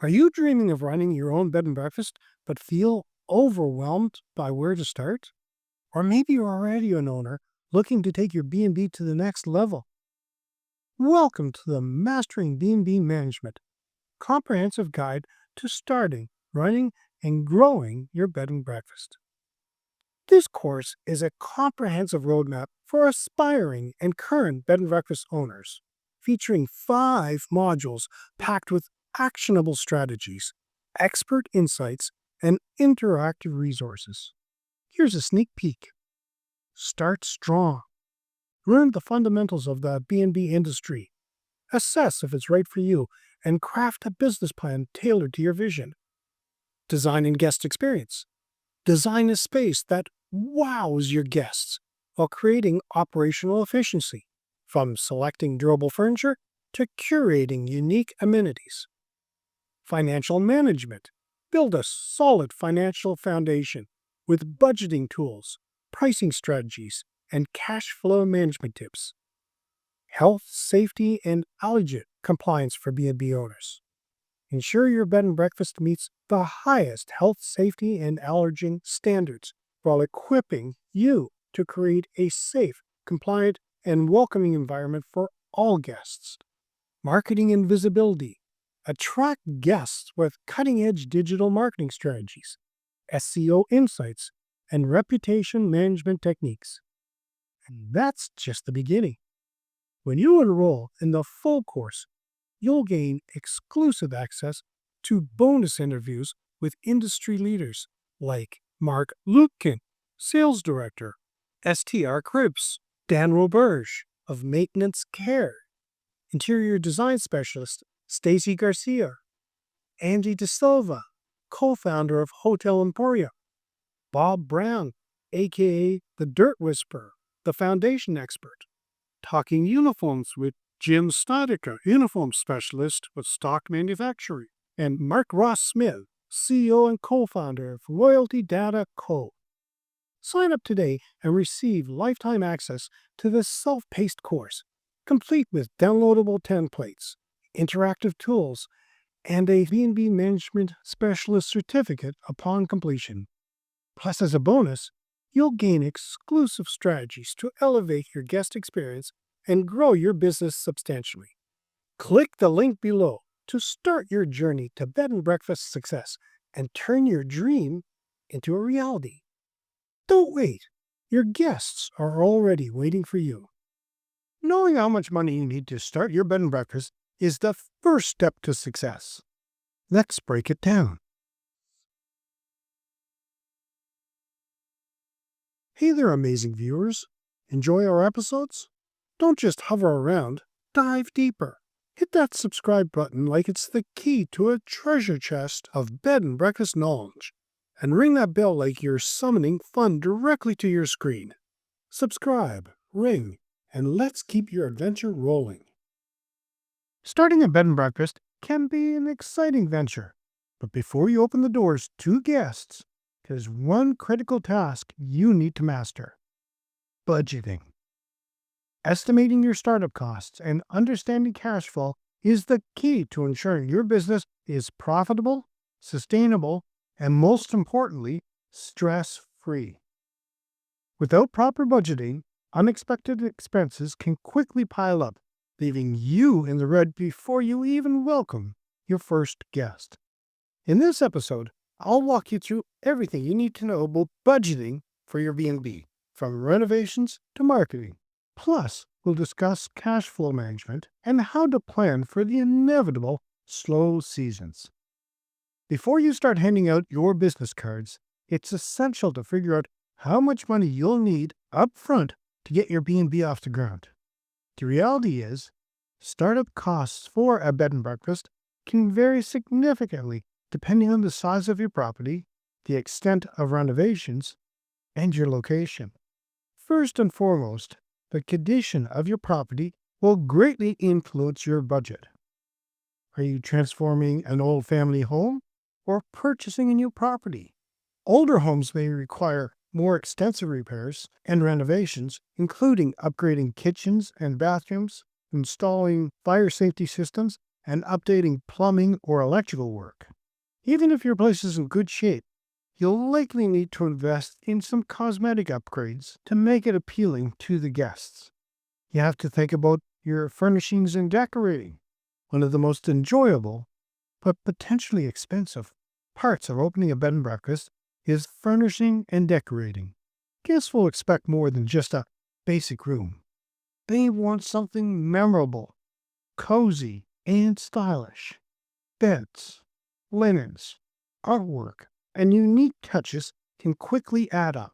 Are you dreaming of running your own bed and breakfast, but feel overwhelmed by where to start? Or maybe you're already an owner looking to take your B&B to the next level. Welcome to the Mastering B&B Management comprehensive guide to starting, running, and growing your bed and breakfast. This course is a comprehensive roadmap for aspiring and current bed and breakfast owners, featuring 5 modules packed with actionable strategies, expert insights, and interactive resources. Here's a sneak peek. Start strong. Learn the fundamentals of the B&B industry. Assess if it's right for you, and craft a business plan tailored to your vision. Design and guest experience. Design a space that wows your guests while creating operational efficiency, from selecting durable furniture to curating unique amenities. Financial management. Build a solid financial foundation with budgeting tools, pricing strategies, and cash flow management tips. Health, safety, and allergen compliance for B&B owners. Ensure your bed and breakfast meets the highest health, safety, and allergen standards while equipping you to create a safe, compliant, and welcoming environment for all guests. Marketing and visibility. Attract guests with cutting-edge digital marketing strategies, SEO insights, and reputation management techniques. And that's just the beginning. When you enroll in the full course, you'll gain exclusive access to bonus interviews with industry leaders like Mark Lutkin, Sales Director, STR Cribs, Dan Roberge of Maintenance Care, Interior Design Specialist Stacy Garcia, Angie De Silva, co-founder of Hotel Emporia, Bob Brown, aka the Dirt Whisperer, the Foundation Expert, Talking Uniforms with Jim Stadica, Uniform Specialist with Stock Manufacturing, and Mark Ross Smith, CEO and co-founder of Royalty Data Co. Sign up today and receive lifetime access to this self-paced course, complete with downloadable templates, interactive tools, and a B&B Management Specialist certificate upon completion. Plus, as a bonus, you'll gain exclusive strategies to elevate your guest experience and grow your business substantially. Click the link below to start your journey to bed and breakfast success and turn your dream into a reality. Don't wait. Your guests are already waiting for you. Knowing how much money you need to start your bed and breakfast is the first step to success. Let's break it down. Hey there, amazing viewers. Enjoy our episodes? Don't just hover around, dive deeper. Hit that subscribe button like it's the key to a treasure chest of bed and breakfast knowledge. And ring that bell like you're summoning fun directly to your screen. Subscribe, ring, and let's keep your adventure rolling. Starting a bed and breakfast can be an exciting venture. But before you open the doors to guests, there's one critical task you need to master: budgeting. Estimating your startup costs and understanding cash flow is the key to ensuring your business is profitable, sustainable, and most importantly, stress-free. Without proper budgeting, unexpected expenses can quickly pile up, leaving you in the red before you even welcome your first guest. In this episode, I'll walk you through everything you need to know about budgeting for your B&B, from renovations to marketing. Plus, we'll discuss cash flow management and how to plan for the inevitable slow seasons. Before you start handing out your business cards, it's essential to figure out how much money you'll need up front to get your B&B off the ground. The reality is, startup costs for a bed and breakfast can vary significantly depending on the size of your property, the extent of renovations, and your location. First and foremost, the condition of your property will greatly influence your budget. Are you transforming an old family home or purchasing a new property? Older homes may require more extensive repairs and renovations, including upgrading kitchens and bathrooms, installing fire safety systems, and updating plumbing or electrical work. Even if your place is in good shape, you'll likely need to invest in some cosmetic upgrades to make it appealing to the guests. You have to think about your furnishings and decorating. One of the most enjoyable, but potentially expensive, parts of opening a bed and breakfast is furnishing and decorating. Guests will expect more than just a basic room. They want something memorable, cozy, and stylish. Beds, linens, artwork, and unique touches can quickly add up.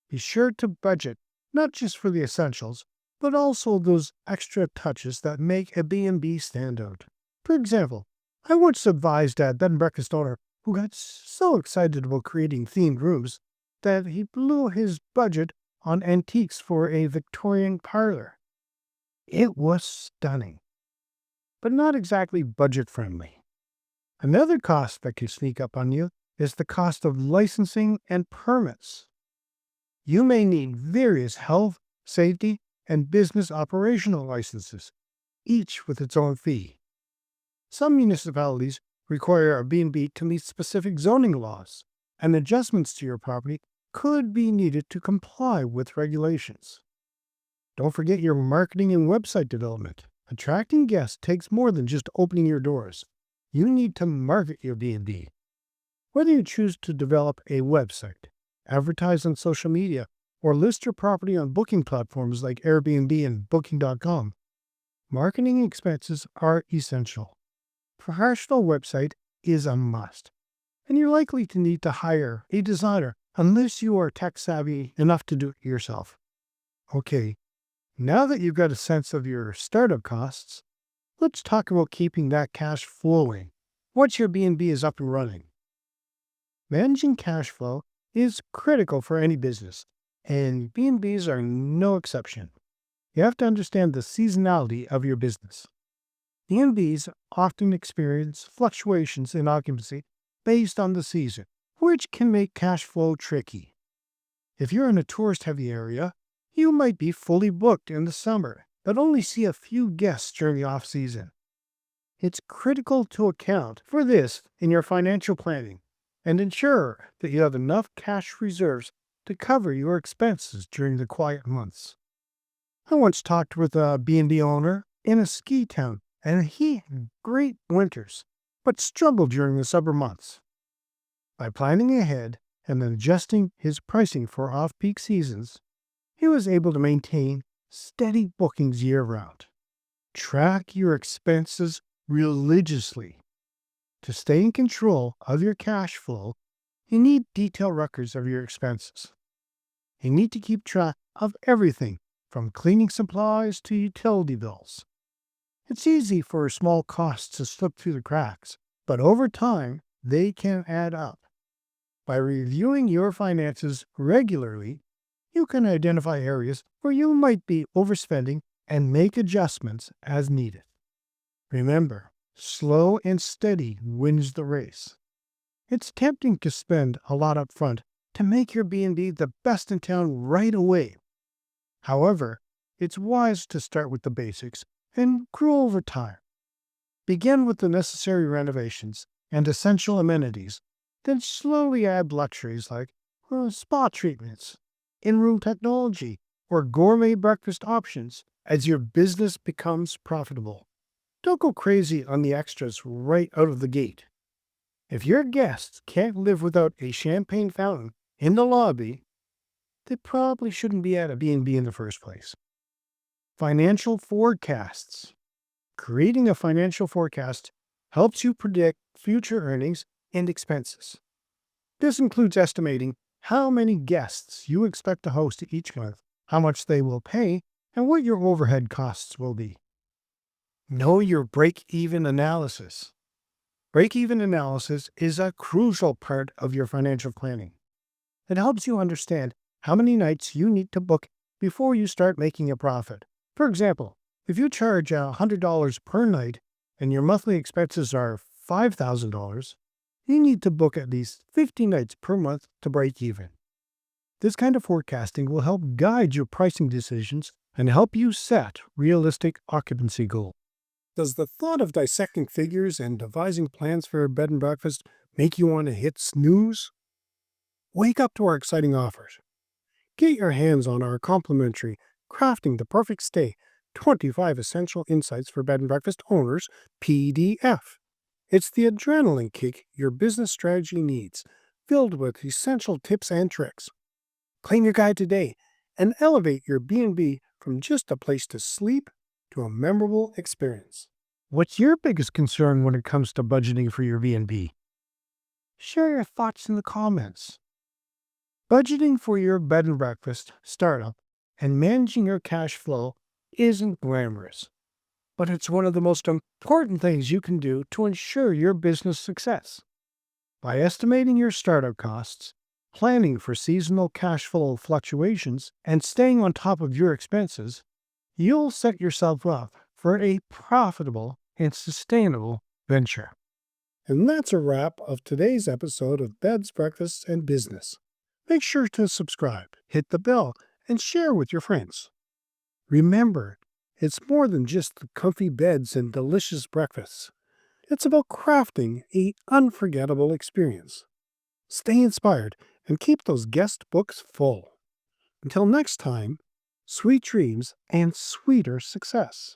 Be sure to budget not just for the essentials, but also those extra touches that make a B&B stand out. For example, I once advised a bed and breakfast owner who got so excited about creating themed rooms that he blew his budget on antiques for a Victorian parlor. It was stunning, but not exactly budget-friendly. Another cost that can sneak up on you is the cost of licensing and permits. You may need various health, safety, and business operational licenses, each with its own fee. Some municipalities require a B&B to meet specific zoning laws, and adjustments to your property could be needed to comply with regulations. Don't forget your marketing and website development. Attracting guests takes more than just opening your doors. You need to market your B&B. Whether you choose to develop a website, advertise on social media, or list your property on booking platforms like Airbnb and Booking.com, marketing expenses are essential. A professional website is a must, and you're likely to need to hire a designer unless you are tech savvy enough to do it yourself. Okay, now that you've got a sense of your startup costs, let's talk about keeping that cash flowing once your B&B is up and running. Managing cash flow is critical for any business, and B&Bs are no exception. You have to understand the seasonality of your business. B&Bs often experience fluctuations in occupancy based on the season, which can make cash flow tricky. If you're in a tourist-heavy area, you might be fully booked in the summer, but only see a few guests during the off-season. It's critical to account for this in your financial planning and ensure that you have enough cash reserves to cover your expenses during the quiet months. I once talked with a B&B owner in a ski town, and he had great winters, but struggled during the summer months. By planning ahead and adjusting his pricing for off-peak seasons, he was able to maintain steady bookings year-round. Track your expenses religiously. To stay in control of your cash flow, you need detailed records of your expenses. You need to keep track of everything from cleaning supplies to utility bills. It's easy for small costs to slip through the cracks, but over time, they can add up. By reviewing your finances regularly, you can identify areas where you might be overspending and make adjustments as needed. Remember, slow and steady wins the race. It's tempting to spend a lot up front to make your B&B the best in town right away. However, it's wise to start with the basics and grow over time. Begin with the necessary renovations and essential amenities, then slowly add luxuries like spa treatments, in-room technology, or gourmet breakfast options as your business becomes profitable. Don't go crazy on the extras right out of the gate. If your guests can't live without a champagne fountain in the lobby, they probably shouldn't be at a B&B in the first place. Financial forecasts. Creating a financial forecast helps you predict future earnings and expenses. This includes estimating how many guests you expect to host each month, how much they will pay, and what your overhead costs will be. Know your break-even analysis. Break-even analysis is a crucial part of your financial planning. It helps you understand how many nights you need to book before you start making a profit. For example, if you charge $100 per night and your monthly expenses are $5,000, you need to book at least 50 nights per month to break even. This kind of forecasting will help guide your pricing decisions and help you set realistic occupancy goals. Does the thought of dissecting figures and devising plans for a bed and breakfast make you want to hit snooze? Wake up to our exciting offers. Get your hands on our complimentary Crafting the Perfect Stay 25 Essential Insights for Bed and Breakfast Owners PDF. It's the adrenaline kick your business strategy needs, filled with essential tips and tricks. Claim your guide today and elevate your B&B from just a place to sleep to a memorable experience. What's your biggest concern when it comes to budgeting for your B&B? Share your thoughts in the comments. Budgeting for your bed and breakfast startup and managing your cash flow isn't glamorous, but it's one of the most important things you can do to ensure your business success. By estimating your startup costs, planning for seasonal cash flow fluctuations, and staying on top of your expenses, you'll set yourself up for a profitable and sustainable venture. And that's a wrap of today's episode of Beds, Breakfasts, and Business. Make sure to subscribe, hit the bell, and share with your friends. Remember, it's more than just the comfy beds and delicious breakfasts. It's about crafting an unforgettable experience. Stay inspired and keep those guest books full. Until next time, sweet dreams and sweeter success.